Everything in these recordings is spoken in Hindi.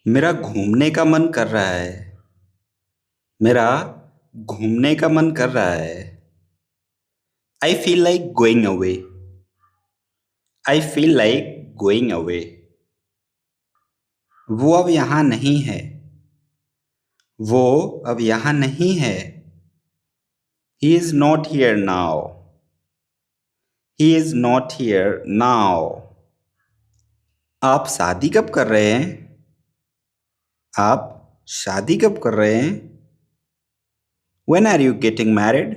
मेरा घूमने का मन कर रहा है। मेरा घूमने का मन कर रहा है। I feel like going away. I feel like going away. वो अब यहाँ नहीं है। वो अब यहाँ नहीं है। He is not here now. He is not here now. आप शादी कब कर रहे हैं? आप शादी कब कर रहे हैं? When are you getting married?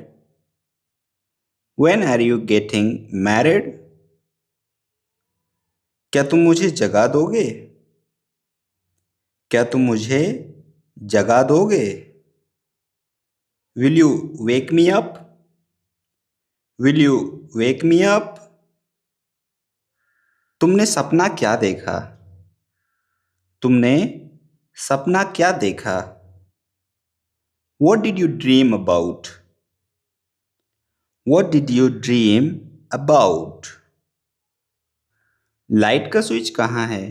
When are you getting married? क्या तुम मुझे जगा दोगे? क्या तुम मुझे जगा दोगे? Will you wake me up? Will you wake me up? तुमने सपना क्या देखा? तुमने सपना क्या देखा? What did you dream about? What did you dream about? Light का स्विच कहाँ है?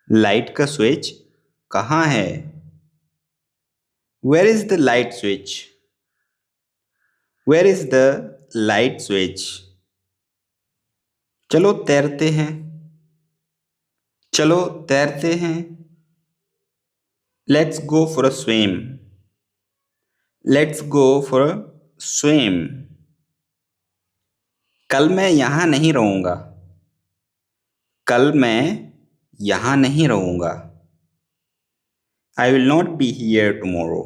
लाइट का स्विच कहाँ है? Where is the light switch? Where is the light switch? चलो तैरते हैं। चलो तैरते हैं। Let's go for a swim. Let's go for a swim. कल मैं यहाँ नहीं रहूँगा। कल मैं यहाँ नहीं रहूँगा। I will not be here tomorrow.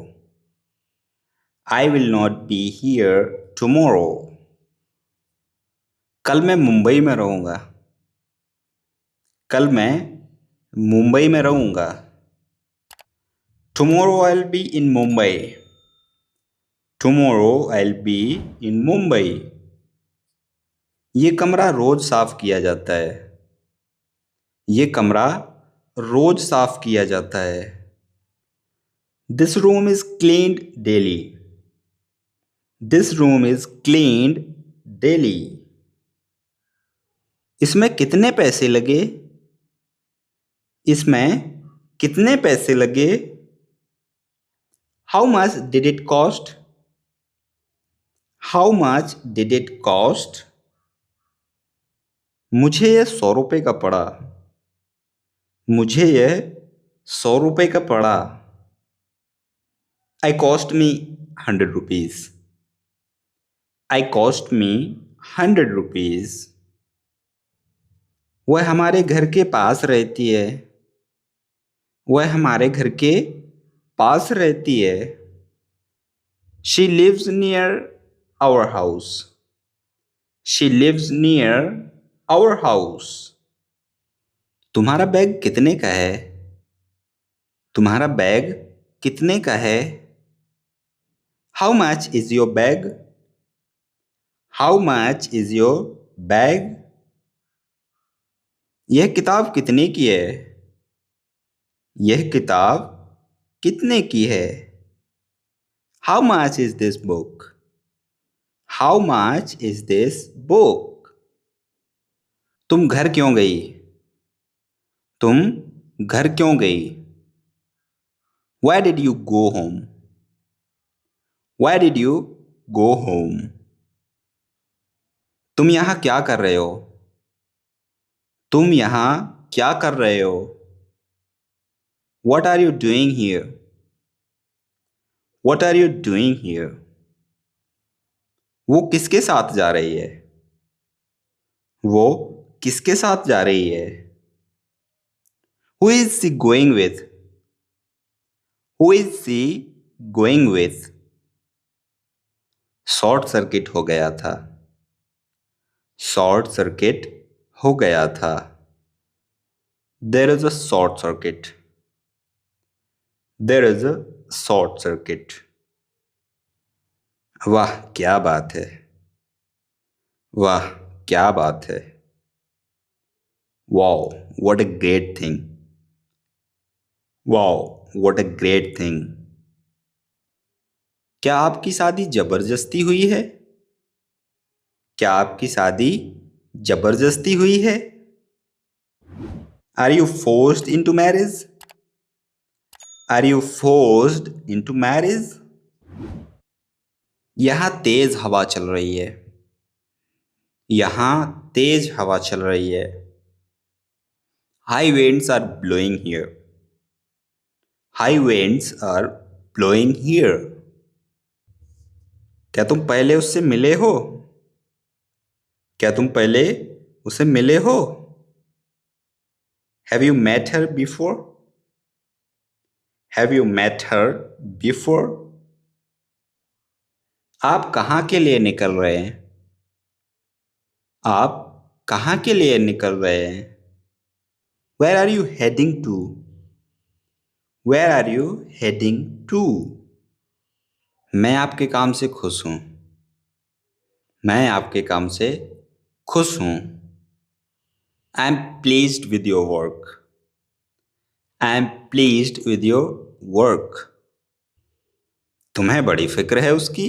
I will not be here tomorrow. कल मैं मुंबई में रहूँगा। कल मैं मुंबई में रहूँगा। Tomorrow I'll be in Mumbai. Tomorrow I'll be in Mumbai. ये कमरा रोज साफ किया जाता है। ये कमरा रोज साफ किया जाता है। This room is cleaned daily. This room is cleaned daily. इसमें कितने पैसे लगे? इसमें कितने पैसे लगे? How much did it cost? How much did it cost? मुझे यह 100 रुपये का पड़ा। मुझे यह 100 रुपये का पड़ा। I cost me 100 rupees. I cost me 100 rupees. वह हमारे घर के पास रहती है। वह हमारे घर के पास रहती है। She lives near our house. She lives near our house. तुम्हारा बैग कितने का है? तुम्हारा बैग कितने का है? How much is your bag? How much is your bag? यह किताब कितने की है? यह किताब कितने की है? How much is this book? How much is this book? तुम घर क्यों गई? तुम घर क्यों गई? Why did you go home? Why did you go home? तुम यहाँ क्या कर रहे हो? तुम यहाँ क्या कर रहे हो? What are you doing here? What are you doing here? वो किसके साथ जा रही है? वो किसके साथ जा रही है? Who is she going with? Who is she going with? Short circuit हो गया था। शॉर्ट सर्किट हो गया था। There is a short circuit. There is a short circuit. वाह क्या बात है। वाह क्या बात है। Wow, what a great thing. Wow, what a great thing. क्या आपकी शादी जबरदस्ती हुई है? क्या आपकी शादी जबरदस्ती हुई है? Are you forced into marriage? Are you forced into marriage? यहाँ तेज हवा चल रही है। यहाँ तेज हवा चल रही है। High winds are blowing here. High winds are blowing here. क्या तुम पहले उससे मिले हो? क्या तुम पहले उसे मिले हो? Have you met her before? Have you met her before? आप कहाँ के लिए निकल रहे हैं? आप कहाँ के लिए निकल रहे हैं? Where are you heading to? Where are you heading to? मैं आपके काम से खुश हूँ। मैं आपके काम से खुश हूँ। I am pleased with your work. I am pleased with your work. तुम्हें बड़ी फिक्र है उसकी?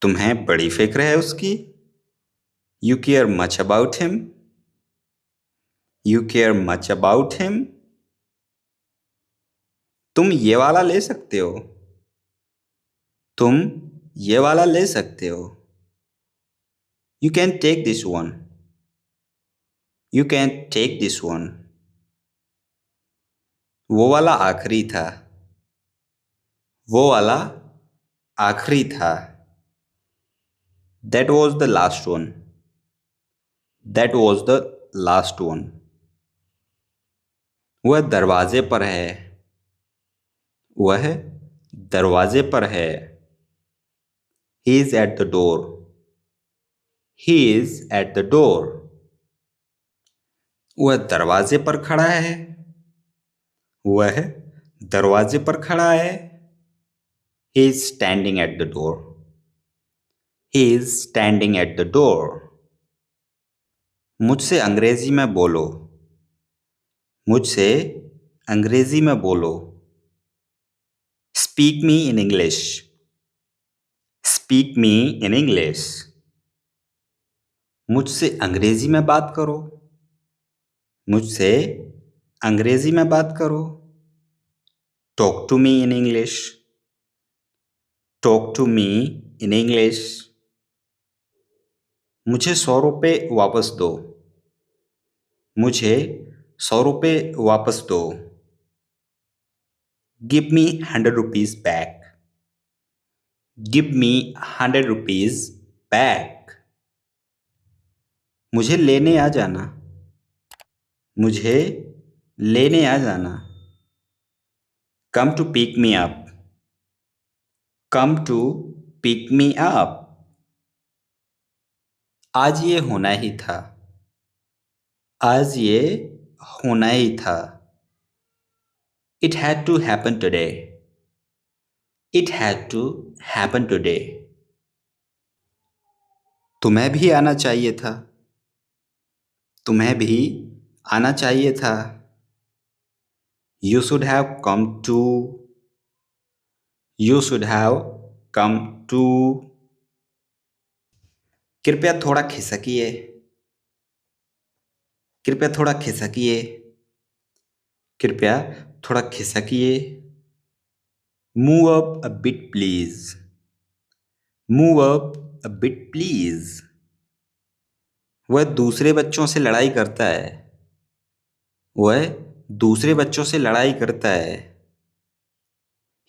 तुम्हें बड़ी फिक्र है उसकी? You care much about him? You care much about him? तुम ये वाला ले सकते हो। तुम ये वाला ले सकते हो। You can take this one. You can take this one. वो वाला आखिरी था। वो वाला आखिरी था। That was the last one. That was the last one. वह दरवाजे पर है। वह दरवाजे पर है। He is at the door. He is at the door. वह दरवाजे पर खड़ा है। वह दरवाजे पर खड़ा है। He is standing at the door. He is standing at the door. मुझसे अंग्रेजी में बोलो। मुझसे अंग्रेजी में बोलो। Speak me in English. Speak me in English. मुझसे अंग्रेजी में बात करो। मुझसे अंग्रेजी में बात करो। Talk to me in English. Talk to me in English. मुझे 100 रुपये वापस दो। मुझे 100 रुपये वापस दो। Give me 100 rupees back. Give me 100 rupees back. मुझे लेने आ जाना। मुझे लेने आ जाना। Come to pick me up. Come to pick me up. आज ये होना ही था। आज ये होना ही था। It had to happen today. It had to happen today. तुम्हें भी आना चाहिए था। तुम्हें भी आना चाहिए था। You should have come to. You should have come to. कृपया थोड़ा खिसकिए। कृपया थोड़ा खिसकिए। कृपया थोड़ा खिसकिए। Move up a bit please. Move up a bit please. वह दूसरे बच्चों से लड़ाई करता है। वह दूसरे बच्चों से लड़ाई करता है।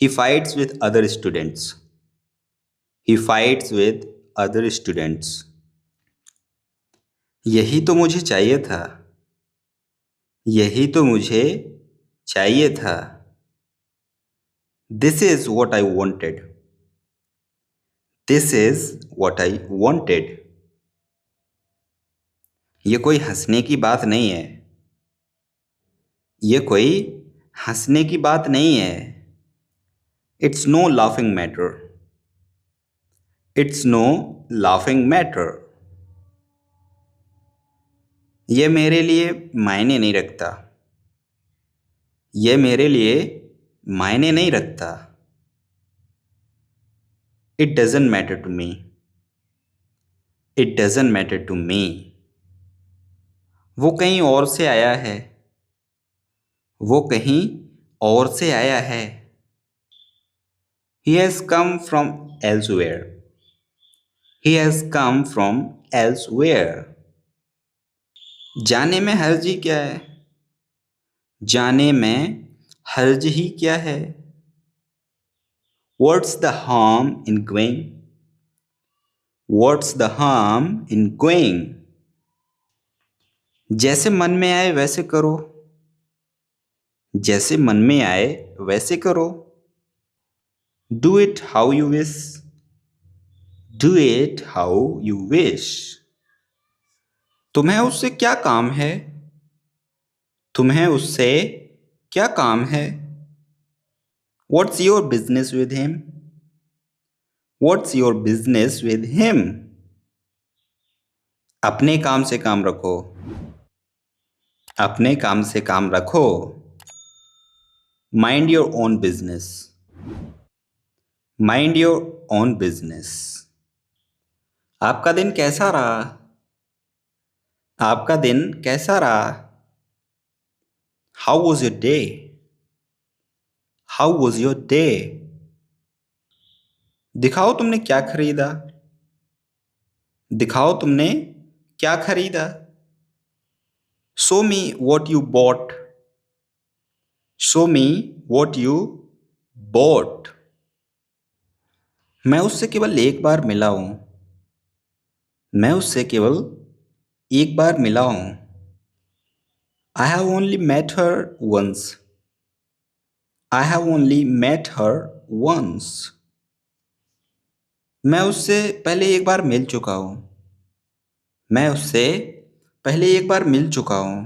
He fights with other students. He fights with other students. यही तो मुझे चाहिए था। यही तो मुझे चाहिए था। This is what I wanted. This is what I wanted. ये कोई हंसने की बात नहीं है। ये कोई हंसने की बात नहीं है। It's no laughing matter. It's no laughing matter. ये मेरे लिए मायने नहीं रखता। ये मेरे लिए मायने नहीं रखता। It doesn't matter to me. It doesn't matter to me. वो कहीं और से आया है। वो कहीं और से आया है। He has come from elsewhere. He has come from elsewhere. जाने में हर्ज ही क्या है? जाने में हर्ज ही क्या है? What's the harm in going? What's the harm in going? जैसे मन में आए वैसे करो। जैसे मन में आए वैसे करो। Do it how you wish. Do it how you wish. तुम्हें उससे क्या काम है? तुम्हें उससे क्या काम है? What's your business with him? What's your business with him? अपने काम से काम रखो। अपने काम से काम रखो। Mind your own business. Mind your own business. आपका दिन कैसा रहा? आपका दिन कैसा रहा? How was your day? How was your day? दिखाओ तुमने क्या खरीदा। दिखाओ तुमने क्या खरीदा। Show me what you bought. Show me what you bought. मैं उससे केवल एक बार मिला हूं। मैं उससे केवल एक बार मिला हूं। I have only met her once. I have only met her once. मैं उससे पहले एक बार मिल चुका हूं। मैं उससे पहले एक बार मिल चुका हूं।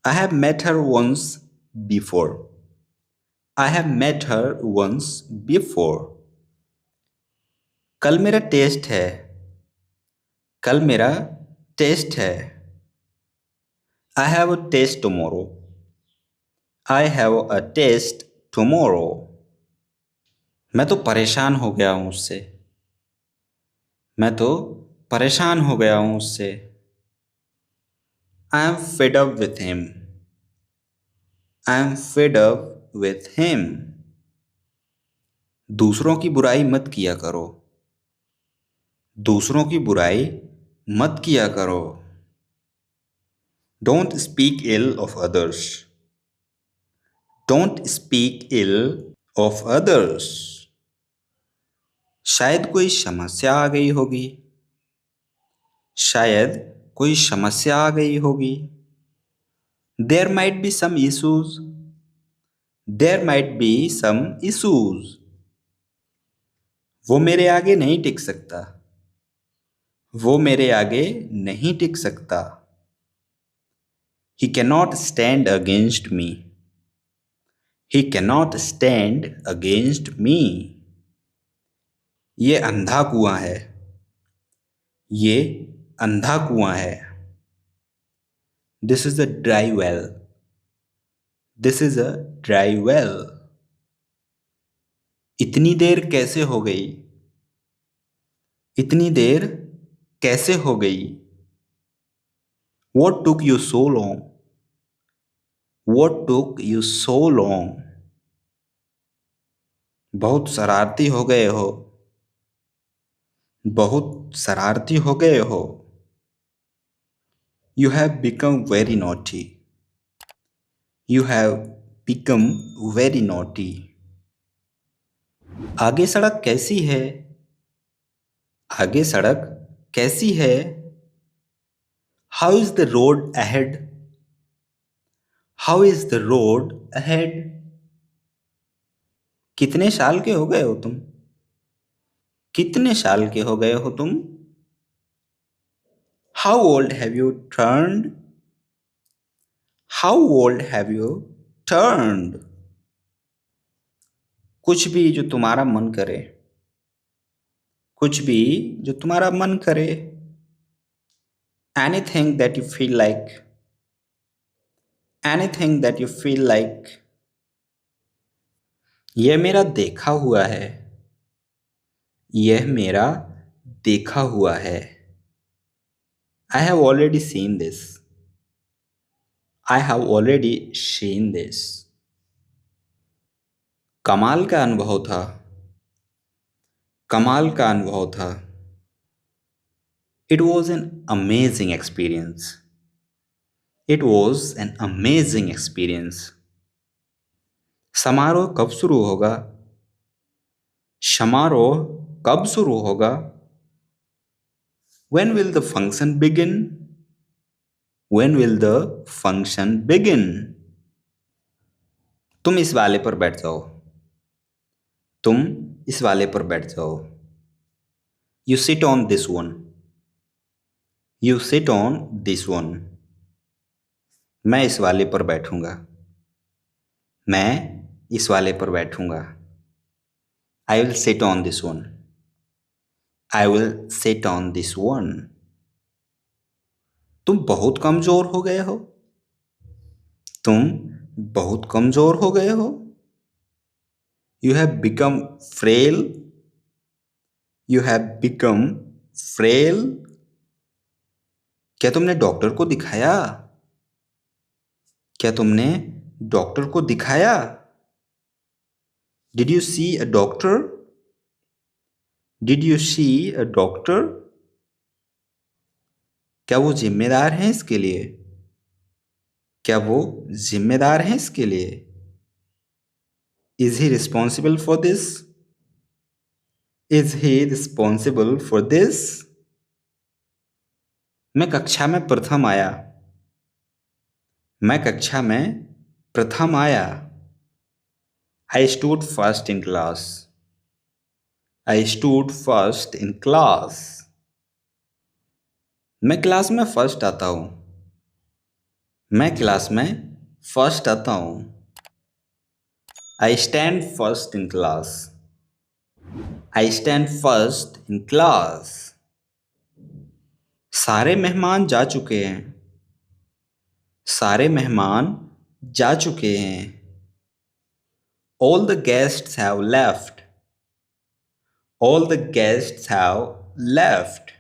I have met her once before. I have met her once before. कल मेरा टेस्ट है। कल मेरा टेस्ट है। I have a test tomorrow. I have a test tomorrow. मैं तो परेशान हो गया हूँ उससे। मैं तो परेशान हो गया हूँ उससे। I am fed up with him. I am fed up with him. दूसरों की बुराई मत किया करो। दूसरों की बुराई मत किया करो। Don't speak ill of others. Don't speak ill of others. शायद कोई समस्या आ गई होगी। शायद कोई समस्या आ गई होगी। There might be some issues. There might be some issues. वो मेरे आगे नहीं टिक सकता। वो मेरे आगे नहीं टिक सकता। He cannot stand against me. He cannot stand against me. ये अंधा कुआं है। ये अंधा कुआं है। This is a dry well. This is a dry well. इतनी देर कैसे हो गई? इतनी देर कैसे हो गई? What took you so long? What took you so long? बहुत शरारती हो गए हो। बहुत शरारती हो गए हो। You have become very naughty. You have become very naughty. आगे सड़क कैसी है? आगे सड़क कैसी है? How is the road ahead? How is the road ahead? कितने साल के हो गए हो तुम? कितने साल के हो गए हो तुम? How old have you turned? How old have you turned? कुछ भी जो तुम्हारा मन करे। कुछ भी जो तुम्हारा मन करे। Anything that you feel like. Anything that you feel like. यह मेरा देखा हुआ है। यह मेरा देखा हुआ है। I have already seen this. I have already seen this. कमाल का अनुभव था। कमाल का अनुभव था। It was an amazing experience. It was an amazing experience. समारोह कब शुरू होगा? समारोह कब शुरू होगा? When will the function begin? When will the function begin? तुम इस वाले पर बैठ जाओ। तुम इस वाले पर बैठ जाओ। You sit on this one. You sit on this one. मैं इस वाले पर बैठूंगा। मैं इस वाले पर बैठूंगा। I will sit on this one. I will sit on this one. तुम बहुत कमजोर हो गए हो। तुम बहुत कमजोर हो गए हो। You have become frail. You have become frail. क्या तुमने डॉक्टर को दिखाया? क्या तुमने डॉक्टर को दिखाया? Did you see a doctor? Did you see a doctor? क्या वो जिम्मेदार हैं इसके लिए? क्या वो जिम्मेदार हैं इसके लिए? Is he responsible for this? Is he responsible for this? मैं कक्षा में प्रथम आया। मैं कक्षा में प्रथम आया। I stood first in class. I stood first in class. मैं क्लास में फर्स्ट आता हूँ। मैं क्लास में फर्स्ट आता हूँ। I stand first in class. I stand first in class. सारे मेहमान जा चुके हैं। सारे मेहमान जा चुके हैं। All the guests have left. All the guests have left.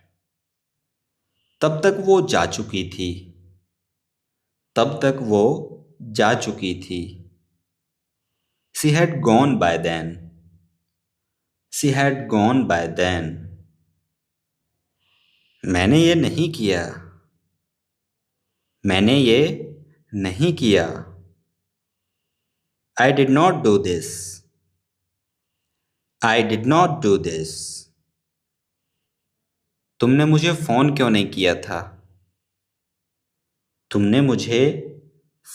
तब तक वो जा चुकी थी। तब तक वो जा चुकी थी। She had gone by then. She had gone by then. मैंने ये नहीं किया। मैंने ये नहीं किया। I did not do this. I did not do this. तुमने मुझे फोन क्यों नहीं किया था? तुमने मुझे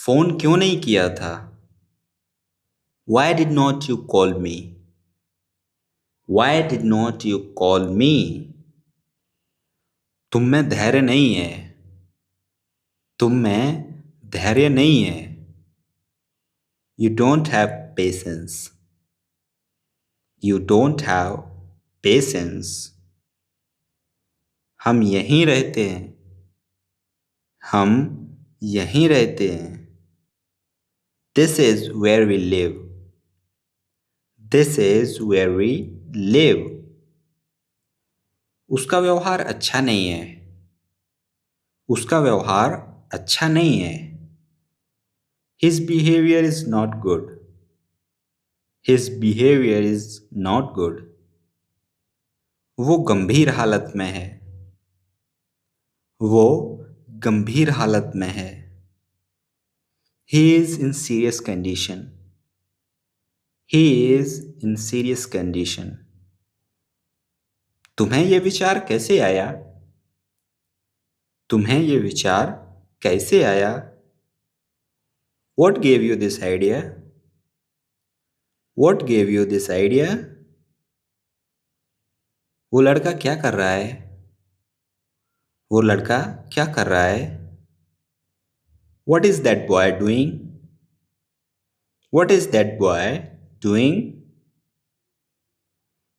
फोन क्यों नहीं किया था? Why did not you call me? Why did not you call me? तुम में धैर्य नहीं है। तुम में धैर्य नहीं है। You don't have patience. You don't have patience. हम यहीं रहते हैं। हम यहीं रहते हैं। This is where we live. This is where we live. उसका व्यवहार अच्छा नहीं है। उसका व्यवहार अच्छा नहीं है। His behavior is not good. His behavior is not good. वो गंभीर हालत में है। वो गंभीर हालत में है। He is in serious condition. He is in serious condition. तुम्हें ये विचार कैसे आया? तुम्हें ये विचार कैसे आया? What gave you this idea? What gave you this idea? वो लड़का क्या कर रहा है? वो लड़का क्या कर रहा है? What is that boy doing? What is that boy doing?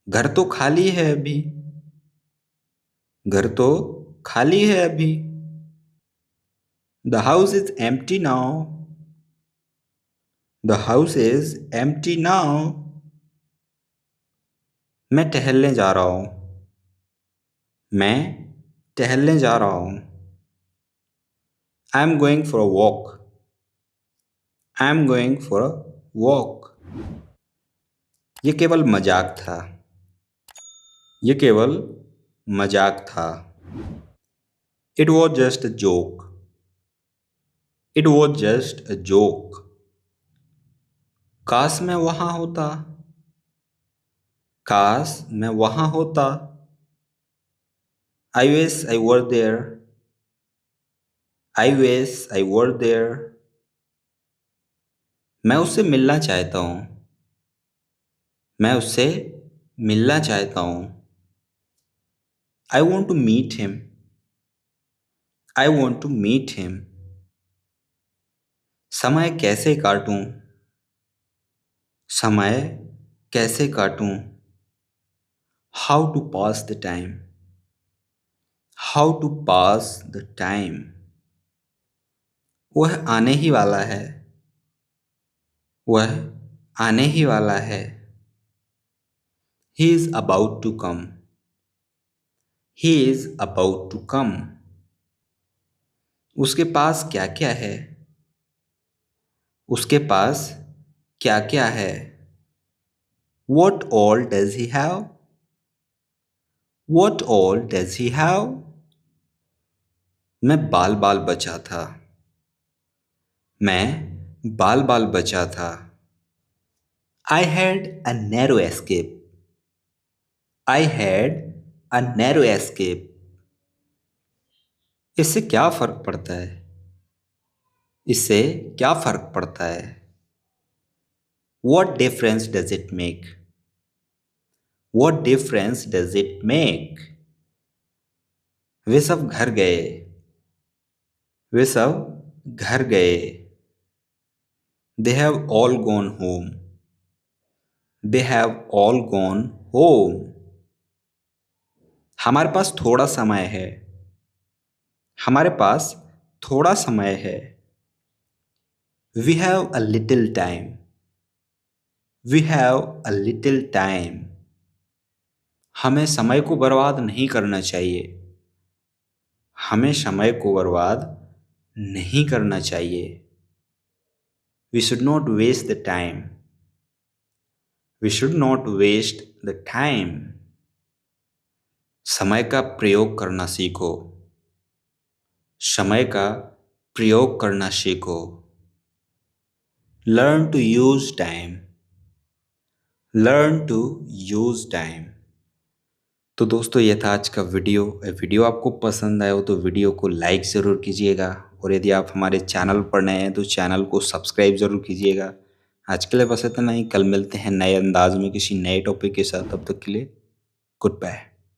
घर तो खाली है अभी। घर तो खाली है अभी। The house is empty now. The house is empty now. मैं टहलने जा रहा हूँ। मैं टहलने जा रहा हूँ। I am going for a walk. I am going for a walk. ये केवल मजाक था। ये केवल मजाक था। It was just a joke. It was just a joke. काश मैं वहां होता। काश मैं वहां होता। I wish I were there. I wish I were there. मैं उससे मिलना चाहता हूँ। मैं उससे मिलना चाहता हूँ। I want to meet him. I want to meet him. समय कैसे काटूं। समय कैसे काटूं। How to pass the time. How to pass the time. वह आने ही वाला है। वह आने ही वाला है। He is about to come. He is about to come. उसके पास क्या क्या है। उसके पास क्या क्या है। What all does he have? What all does he have? मैं बाल बाल बचा था। मैं बाल बाल बचा था। I had a narrow escape. I had a narrow escape. इससे क्या फर्क पड़ता है। इससे क्या फर्क पड़ता है। What difference does it make? What difference does it make? वे सब घर गए। वे सब घर गए। They have all gone home. They have all gone home. हमारे पास थोड़ा समय है। हमारे पास थोड़ा समय है। We have a little time. We have a little time. हमें समय को बर्बाद नहीं करना चाहिए। हमें समय को बर्बाद नहीं करना चाहिए। We should not waste the time. We should not waste the time. समय का प्रयोग करना सीखो। समय का प्रयोग करना सीखो। Learn to use time. Learn to use time. तो दोस्तों ये था आज का वीडियो आपको पसंद आया हो तो वीडियो को लाइक ज़रूर कीजिएगा और यदि आप हमारे चैनल पर नए हैं तो चैनल को सब्सक्राइब ज़रूर कीजिएगा। आज के लिए बस इतना ही। कल मिलते हैं नए अंदाज में किसी नए टॉपिक के साथ। तब तक के लिए गुड बाय।